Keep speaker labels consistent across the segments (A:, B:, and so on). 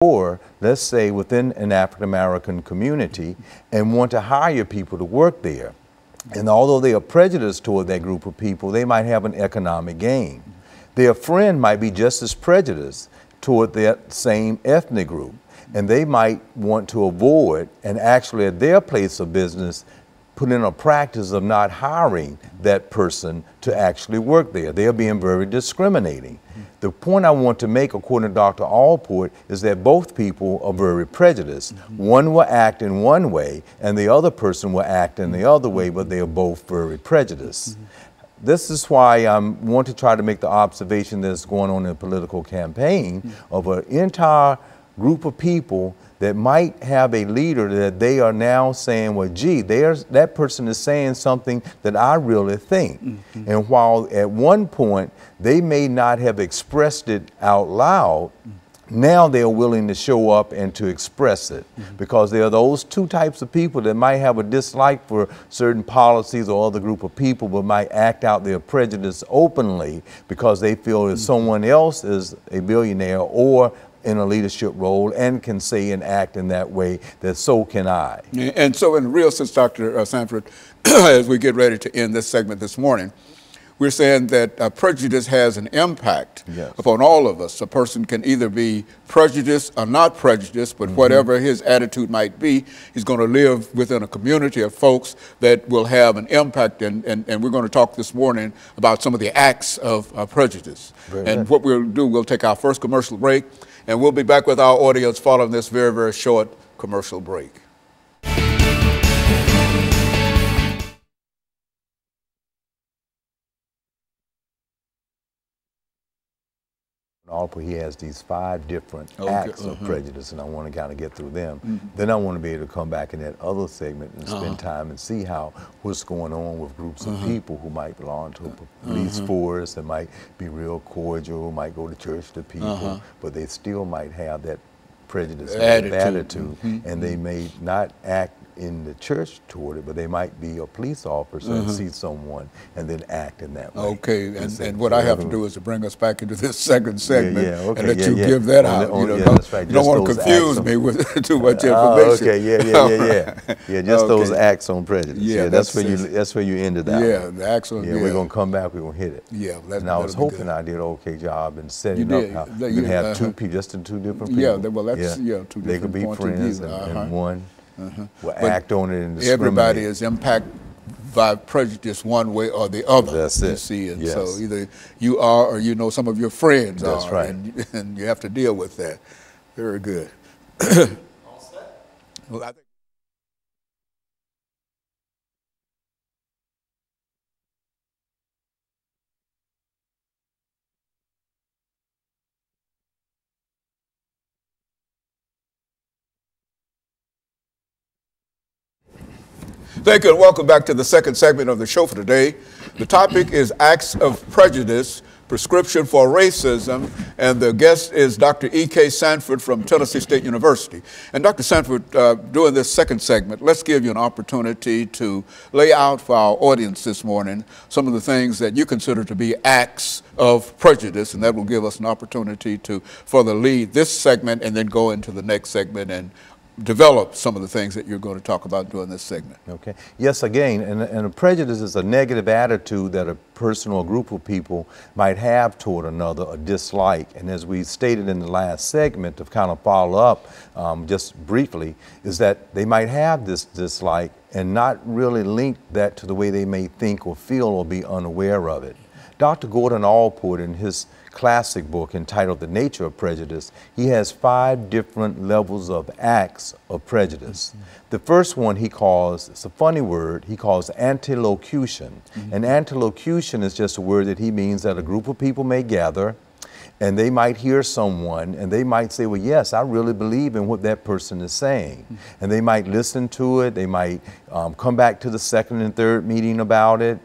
A: or let's say within an African American community and want to hire people to work there. And although they are prejudiced toward that group of people, they might have an economic gain. Their friend might be just as prejudiced toward that same ethnic group, and they might want to avoid and actually at their place of business put in a practice of not hiring that person to actually work there. They're being very discriminating. The point I want to make, according to Dr. Allport, is that both people are very prejudiced. One will act in one way, and the other person will act in the other way, but they are both very prejudiced. This is why I want to try to make the observation that's going on in a political campaign of an entire group of people that might have a leader that they are now saying, well, gee, that person is saying something that I really think. And while at one point they may not have expressed it out loud, now they're willing to show up and to express it, because there are those two types of people that might have a dislike for certain policies or other group of people, but might act out their prejudice openly because they feel that someone else is a billionaire or in a leadership role and can say and act in that way, that so can I.
B: And so in real sense, Dr. Sanford, as we get ready to end this segment this morning, we're saying that prejudice has an impact upon all of us. A person can either be prejudiced or not prejudiced, but whatever his attitude might be, he's going to live within a community of folks that will have an impact. And we're going to talk this morning about some of the acts of prejudice. What we'll do, we'll take our first commercial break, and we'll be back with our audience following this very, very short commercial break.
A: He has these 5 different acts of prejudice, and I want to kind of get through them. Then I want to be able to come back in that other segment and spend time and see what's going on with groups of people who might belong to a police force, that might be real cordial, might go to church to people, but they still might have that prejudice attitude, and they may not act in the church toward it, but they might be a police officer and see someone and then act in that way.
B: Okay, and what I have to do is to bring us back into this second segment and let you give that out. You don't want to confuse me with too much information.
A: Just those acts on prejudice. That's where you ended out.
B: Yeah, the acts on.
A: We're gonna come back. We're gonna hit it. And I was hoping I did an okay job in setting up how you can have two people, just in 2 different people.
B: Yeah, well, that's 2 different
A: they could be friends and one will act on it and discriminate.
B: Everybody is impacted by prejudice one way or the other.
A: That's it.
B: You see, and so either you are or you know some of your friends are.
A: That's right.
B: And you have to deal with that. Very good. All set? Well, I think thank you, and welcome back to the second segment of the show for today. The topic is Acts of Prejudice, Prescription for Racism, and the guest is Dr. EKSanford from Tennessee State University. And Dr. Sanford, during this second segment, let's give you an opportunity to lay out for our audience this morning some of the things that you consider to be acts of prejudice, and that will give us an opportunity to further lead this segment and then go into the next segment and develop some of the things that you're going to talk about during this segment.
A: Okay. Yes, again, and a prejudice is a negative attitude that a person or group of people might have toward another, a dislike. And as we stated in the last segment, to kind of follow up just briefly, is that they might have this dislike and not really link that to the way they may think or feel or be unaware of it. Dr. Gordon Allport, in his classic book entitled The Nature of Prejudice, he has 5 different levels of acts of prejudice. The first one he calls, it's a funny word, he calls antilocution. And antilocution is just a word that he means that a group of people may gather and they might hear someone and they might say, well, yes, I really believe in what that person is saying. And they might listen to it, they might come back to the second and third meeting about it,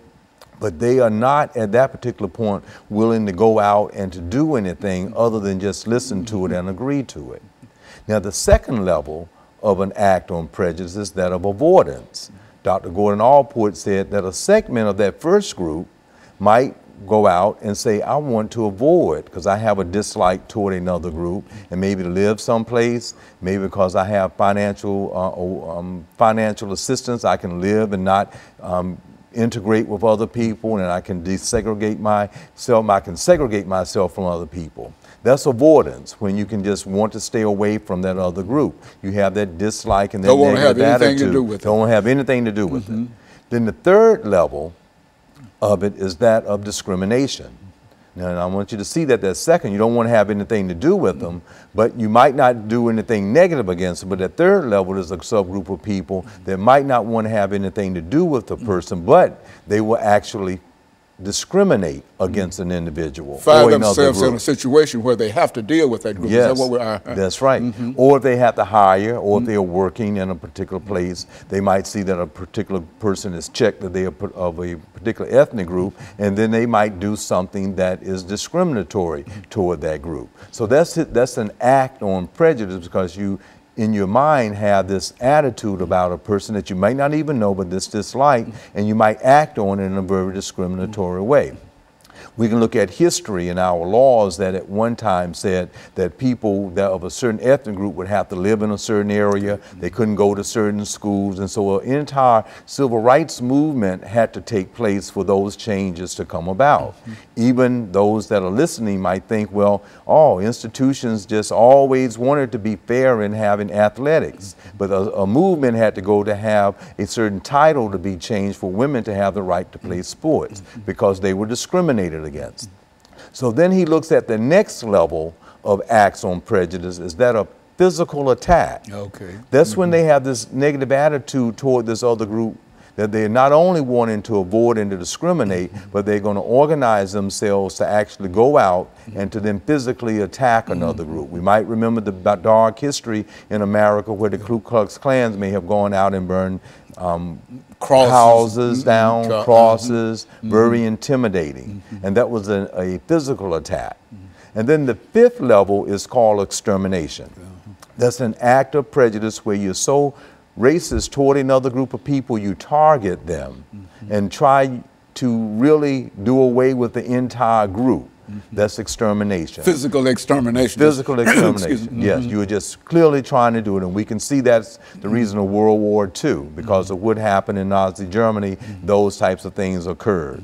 A: but they are not at that particular point willing to go out and to do anything other than just listen to it and agree to it. Now, the second level of an act on prejudice is that of avoidance. Dr. Gordon Allport said that a segment of that first group might go out and say, I want to avoid, because I have a dislike toward another group, and maybe to live someplace, maybe because I have financial assistance, I can live and not integrate with other people, and I can desegregate myself, I can segregate myself from other people. That's avoidance, when you can just want to stay away from that other group. You have that dislike and that negative attitude. Don't want to have anything to do with it. Then the third level of it is that of discrimination. Now, I want you to see that second, you don't want to have anything to do with them, but you might not do anything negative against them. But that third level is a subgroup of people that might not want to have anything to do with the person, but they will actually discriminate against an individual.
B: Find themselves in a situation where they have to deal with that group.
A: Yes,
B: is that what we're,
A: that's right. Or if they have to hire, or if they are working in a particular place, they might see that a particular person is checked that they are of a particular ethnic group, and then they might do something that is discriminatory toward that group. So that's an act on prejudice, because you, in your mind, have this attitude about a person that you might not even know, but this dislike, and you might act on it in a very discriminatory way. We can look at history and our laws that at one time said that people that of a certain ethnic group would have to live in a certain area, they couldn't go to certain schools, and so an entire civil rights movement had to take place for those changes to come about. Even those that are listening might think, well, institutions just always wanted to be fair in having athletics, but a movement had to go to have a certain title to be changed for women to have the right to play sports, because they were discriminated against. So then he looks at the next level of acts on prejudice, is that a physical attack.
B: Okay.
A: That's when they have this negative attitude toward this other group, that they're not only wanting to avoid and to discriminate, but they're going to organize themselves to actually go out and to then physically attack another group. We might remember the dark history in America where the Ku Klux Klans may have gone out and burned houses down, crosses, very intimidating. And that was a physical attack. And then the fifth level is called extermination. That's an act of prejudice where you're so racist toward another group of people, you target them and try to really do away with the entire group. That's extermination.
B: Physical extermination.
A: Physical extermination. Yes, you were just clearly trying to do it, and we can see that's the reason of World War II, because of what happened in Nazi Germany. Those types of things occurred.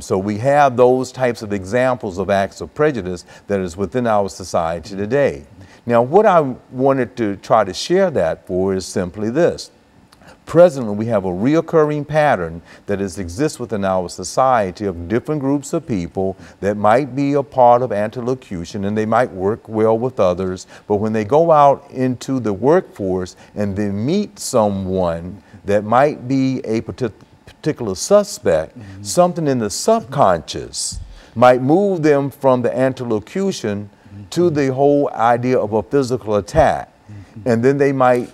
A: So we have those types of examples of acts of prejudice that is within our society today. Now, what I wanted to try to share that for is simply this. Presently, we have a reoccurring pattern that exists within our society of different groups of people that might be a part of anti-locution, and they might work well with others, but when they go out into the workforce and they meet someone that might be a particular suspect, something in the subconscious might move them from the anti-locution to the whole idea of a physical attack. And then they might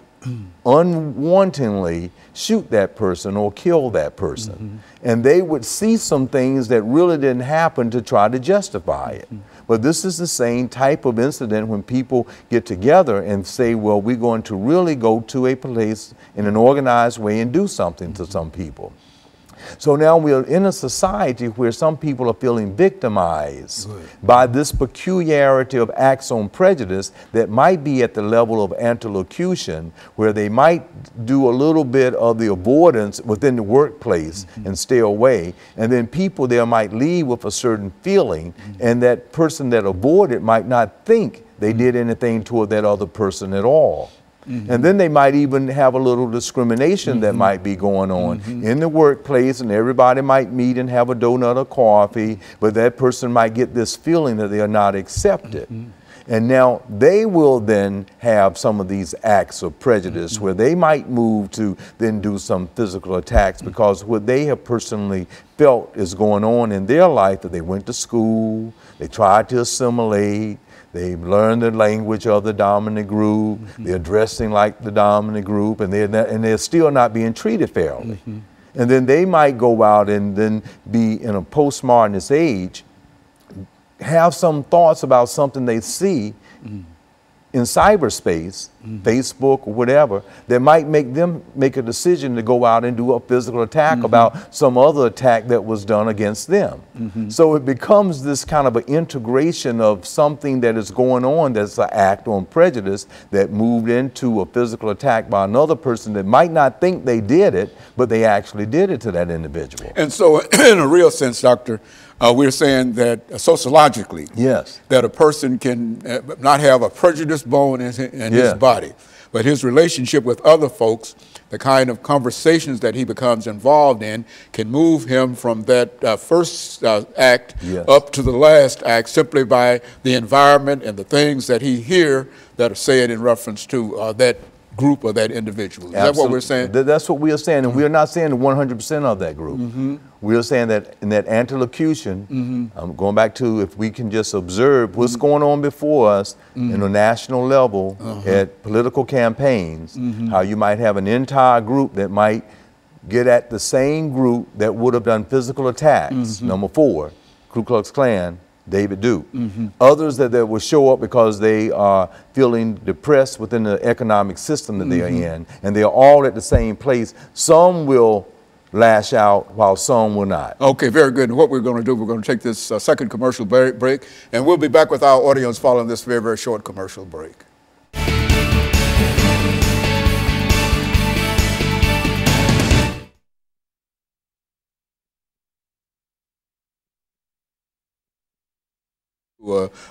A: unwantingly shoot that person or kill that person. And they would see some things that really didn't happen to try to justify it. But this is the same type of incident when people get together and say, well, we're going to really go to a place in an organized way and do something to some people. So now we're in a society where some people are feeling victimized by this peculiarity of acts on prejudice that might be at the level of anti-locution, where they might do a little bit of the avoidance within the workplace and stay away, and then people there might leave with a certain feeling, and that person that avoided might not think they did anything toward that other person at all. And then they might even have a little discrimination that might be going on in the workplace, and everybody might meet and have a donut or coffee, but that person might get this feeling that they are not accepted. And now they will then have some of these acts of prejudice where they might move to then do some physical attacks because what they have personally felt is going on in their life, that they went to school, they tried to assimilate, they learned the language of the dominant group, they're dressing like the dominant group, and they're still not being treated fairly. And then they might go out and then be in a postmodernist age, have some thoughts about something they see in cyberspace, Facebook or whatever, that might make them make a decision to go out and do a physical attack about some other attack that was done against them. So it becomes this kind of an integration of something that is going on that's an act on prejudice that moved into a physical attack by another person that might not think they did it, but they actually did it to that individual.
B: And so in a real sense, Doctor, we're saying that sociologically,
A: yes,
B: that a person can not have a prejudiced bone in his body, but his relationship with other folks, the kind of conversations that he becomes involved in, can move him from that first act up to the last act simply by the environment and the things that he hears that are said in reference to that group or that individual. Is that what we're saying?
A: That's what we are saying, and we are not saying 100% of that group. We are saying that in that antilocution, going back to if we can just observe what's going on before us in a national level at political campaigns, how you might have an entire group that might get at the same group that would have done physical attacks. Number 4, Ku Klux Klan, David Duke. Others that will show up because they are feeling depressed within the economic system that they are in, and they are all at the same place. Some will lash out while some will not.
B: Okay, very good. And what we're going to do, we're going to take this second commercial break, and we'll be back with our audience following this very, very short commercial break.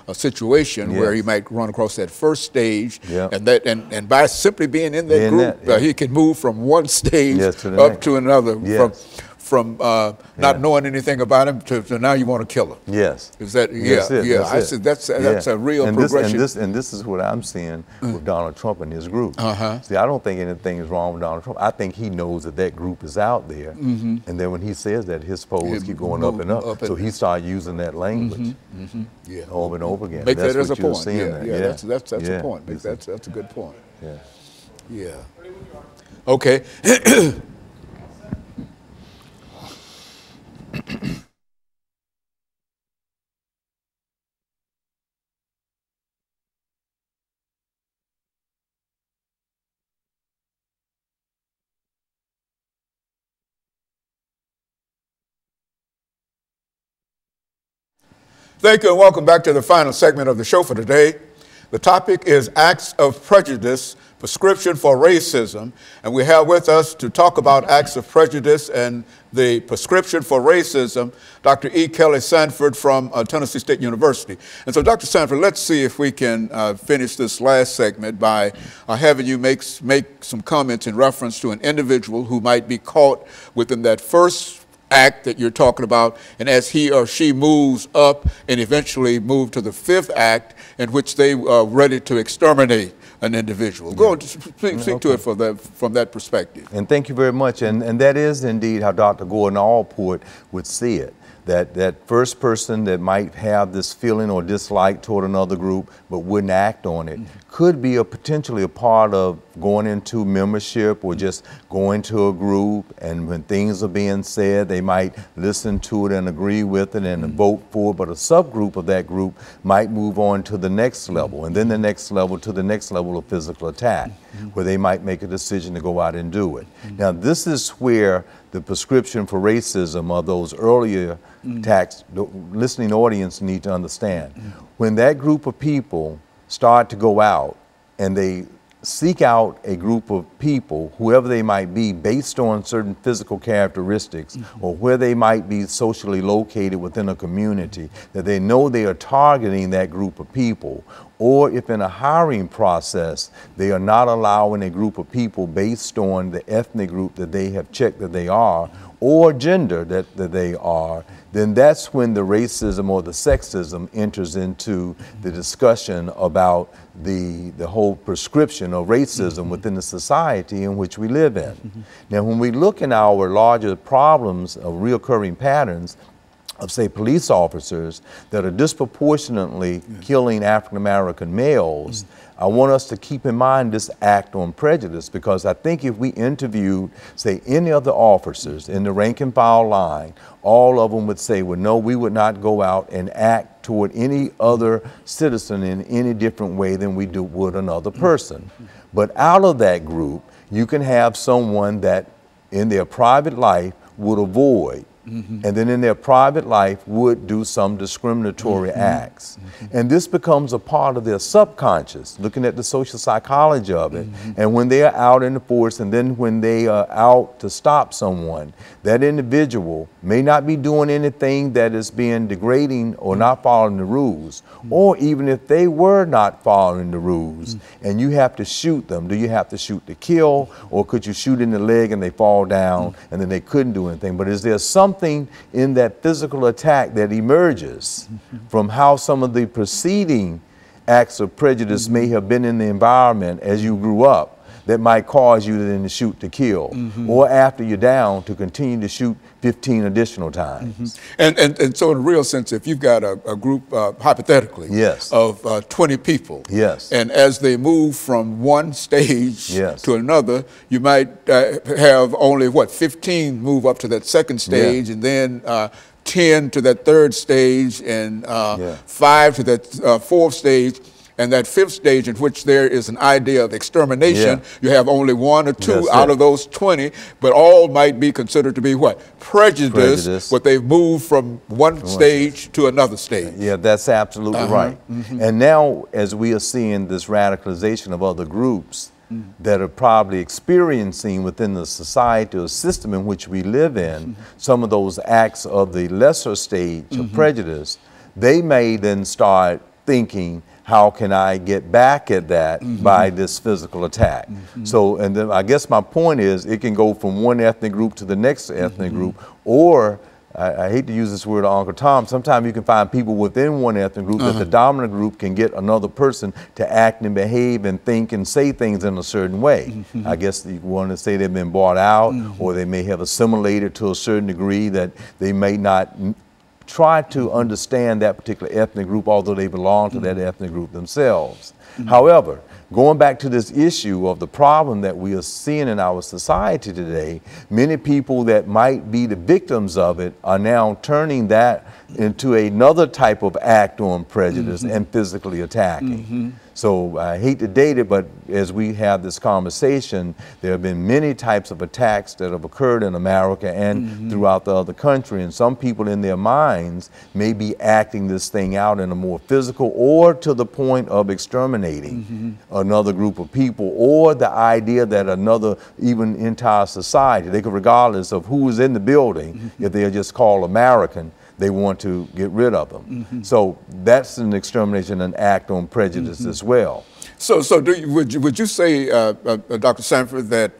B: A situation where he might run across that first stage, and by simply being in that group, he can move from one stage up to another, from not knowing anything about him to now you want to kill him.
A: Yes.
B: Is that I said that's a real progression.
A: And this is what I'm seeing with Donald Trump and his group. See, I don't think anything is wrong with Donald Trump. I think he knows that that group is out there, and then when he says that, his polls keep going up and up. So he started using that language over and over again.
B: Make
A: that's
B: that as a point. That's
A: a
B: point. That's a good point. Yeah. Okay. Thank you and welcome back to the final segment of the show for today. The topic is Acts of Prejudice, Prescription for Racism. And we have with us to talk about acts of prejudice and the prescription for racism, Dr. EKSanford from Tennessee State University. And so, Dr. Sanford, let's see if we can finish this last segment by having you make some comments in reference to an individual who might be caught within that first act that you're talking about, and as he or she moves up and eventually move to the 5th act in which they are ready to exterminate an individual. Go on, speak to it from that perspective.
A: And thank you very much. And that is indeed how Dr. Gordon Allport would see it. That first person that might have this feeling or dislike toward another group but wouldn't act on it could be potentially a part of going into membership or just going to a group, and when things are being said, they might listen to it and agree with it and vote for it, but a subgroup of that group might move on to the next level, and then the next level to the next level of physical attack, where they might make a decision to go out and do it. Now, this is where the prescription for racism of those earlier attacks, the listening audience need to understand. When that group of people start to go out and they seek out a group of people, whoever they might be, based on certain physical characteristics or where they might be socially located within a community, that they know they are targeting that group of people. Or if in a hiring process, they are not allowing a group of people based on the ethnic group that they have checked that they are, or gender that they are, then that's when the racism or the sexism enters into the discussion about the whole prescription of racism within the society in which we live in. Now, when we look in our larger problems of reoccurring patterns, of, say, police officers that are disproportionately killing African American males, I want us to keep in mind this act on prejudice, because I think if we interviewed, say, any of the officers in the rank and file line, all of them would say, well, no, we would not go out and act toward any other citizen in any different way than we would another person. But out of that group, you can have someone that in their private life would avoid, and then in their private life would do some discriminatory acts. And this becomes a part of their subconscious, looking at the social psychology of it. And when they are out in the force, and then when they are out to stop someone, that individual may not be doing anything that is being degrading or not following the rules. Or even if they were not following the rules and you have to shoot them, do you have to shoot to kill, or could you shoot in the leg and they fall down and then they couldn't do anything? But is there something in that physical attack that emerges from how some of the preceding acts of prejudice may have been in the environment as you grew up that might cause you to then shoot to kill, or after you're down to continue to shoot 15 additional times?
B: And so in a real sense, if you've got a group, hypothetically, of 20 people, and as they move from one stage to another, you might have only, 15 move up to that second stage, and then 10 to that third stage, and 5 to that fourth stage. And that fifth stage, in which there is an idea of extermination, you have only 1 or 2 out of those 20, but all might be considered to be what? Prejudice, but they've moved from one stage to another stage.
A: Yeah, that's absolutely right. And now, as we are seeing this radicalization of other groups that are probably experiencing within the society or system in which we live in, some of those acts of the lesser stage of prejudice, they may then start thinking, how can I get back at that by this physical attack? So, and then I guess my point is, it can go from one ethnic group to the next ethnic group, or I hate to use this word, Uncle Tom, sometimes you can find people within one ethnic group that the dominant group can get another person to act and behave and think and say things in a certain way. I guess you want to say they've been bought out, or they may have assimilated to a certain degree that they may not try to understand that particular ethnic group, although they belong to that ethnic group themselves. However, going back to this issue of the problem that we are seeing in our society today, many people that might be the victims of it are now turning that into another type of act on prejudice and physically attacking. So I hate to date it, but as we have this conversation, there have been many types of attacks that have occurred in America and throughout the other country, and some people in their minds may be acting this thing out in a more physical, or to the point of exterminating another group of people, or the idea that another, even entire society, they could, regardless of who is in the building, if they are just called American, they want to get rid of them. So that's an extermination, an act on prejudice as well.
B: So would you say, Dr. Sanford, that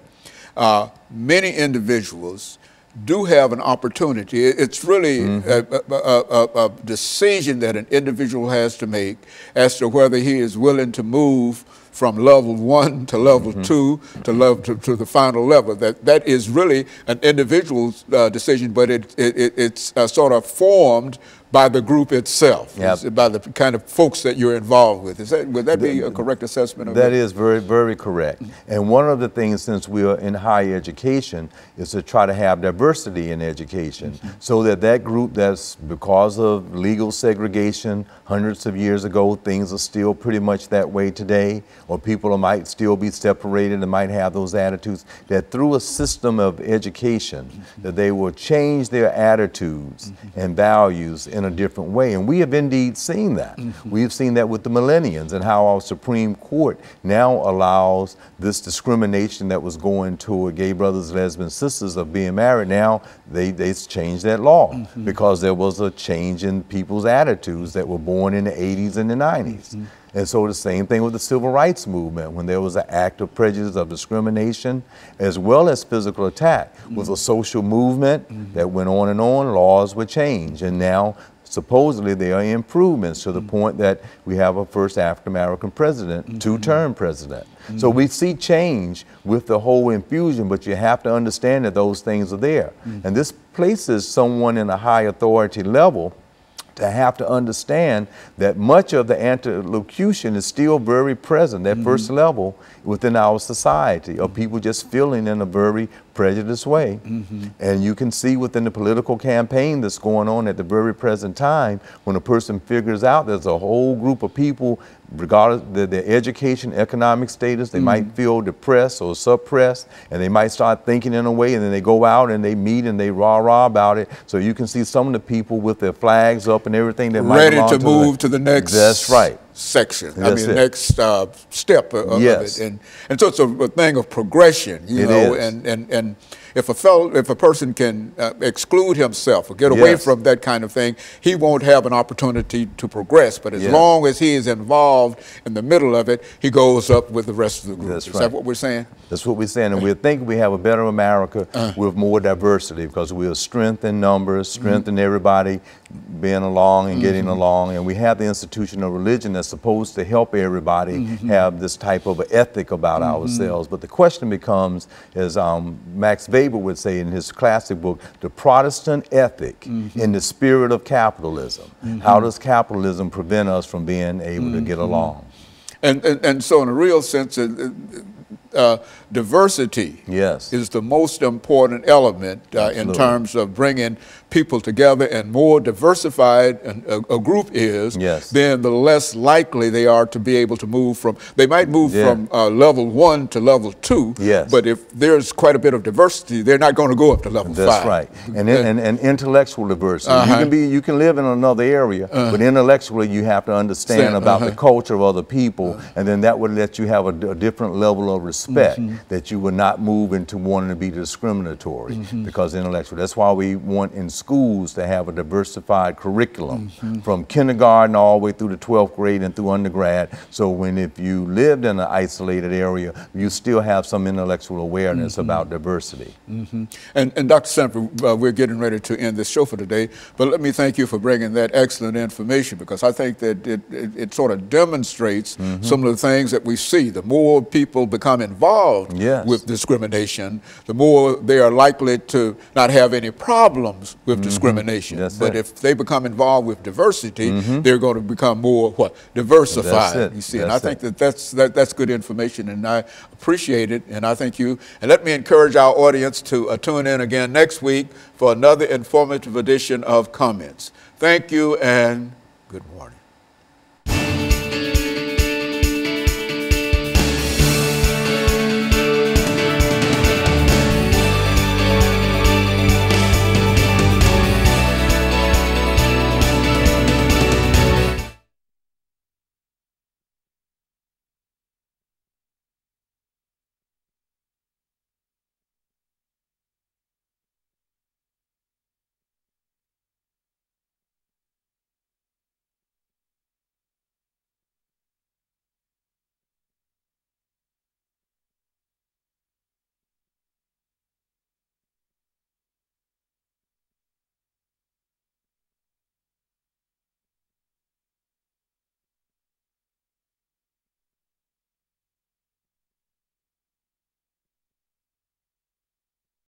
B: many individuals do have an opportunity? It's really a decision that an individual has to make as to whether he is willing to move from level 1 to level 2 to the final level. That is really an individual's decision, but it's sort of formed by the group itself, by the kind of folks that you're involved with. Would that be a correct assessment of that?
A: That is very, very correct. And one of the things, since we are in higher education, is to try to have diversity in education, so that that group that's, because of legal segregation hundreds of years ago, things are still pretty much that way today, or people might still be separated and might have those attitudes, that through a system of education, that they will change their attitudes and values in a different way. And we have indeed seen that. We've seen that with the millennials, and how our Supreme Court now allows this discrimination that was going toward gay brothers, lesbians, sisters of being married. Now they changed that law because there was a change in people's attitudes that were born in the 80s and the 90s. And so the same thing with the civil rights movement, when there was an act of prejudice, of discrimination, as well as physical attack. With a social movement that went on and on, laws would change. And now, supposedly, there are improvements to the point that we have a first African-American president, two-term president. So we see change with the whole infusion, but you have to understand that those things are there. And this places someone in a high authority level to have to understand that much of the anti-locution is still very present, that first level within our society, of people just feeling in a very prejudiced way. And you can see within the political campaign that's going on at the very present time, when a person figures out there's a whole group of people, regardless of their education, economic status, they might feel depressed or suppressed, and they might start thinking in a way, and then they go out and they meet and they rah-rah about it. So you can see some of the people with their flags up and everything that
B: ready to move to the next section. Next step of it. And so it's a thing of progression, you know, and if a person can exclude himself or get away from that kind of thing, he won't have an opportunity to progress. But as long as he is involved in the middle of it, he goes up with the rest of the group. Is that what we're saying?
A: That's what we're saying. And we think we have a better America with more diversity, because we'll strengthen numbers, strengthen everybody being along and getting along. And we have the institution of religion that's supposed to help everybody have this type of ethic about ourselves. But the question becomes, as Max Weber would say in his classic book, the Protestant ethic in the spirit of capitalism. How does capitalism prevent us from being able to get along?
B: And so in a real sense, diversity is the most important element in terms of bringing people together, and more diversified a group is, then the less likely they are to be able to move from, they might move from level 1 to level 2, but if there's quite a bit of diversity, they're not going to go up to level 5.
A: That's right. And intellectual diversity. You can live in another area, but intellectually you have to understand about the culture of other people, and then that would let you have a different level of respect, that you would not move into wanting to be discriminatory because intellectual. That's why we want in schools to have a diversified curriculum from kindergarten all the way through the 12th grade and through undergrad. So if you lived in an isolated area, you still have some intellectual awareness about diversity.
B: And Dr. Sanford, we're getting ready to end this show for today, but let me thank you for bringing that excellent information, because I think that it sort of demonstrates some of the things that we see. The more people become involved with discrimination, the more they are likely to not have any problems with discrimination. But if they become involved with diversity, they're going to become more diversified. You see, and I think that's good information, and I appreciate it. And I thank you. And let me encourage our audience to tune in again next week for another informative edition of Comments. Thank you, and good morning.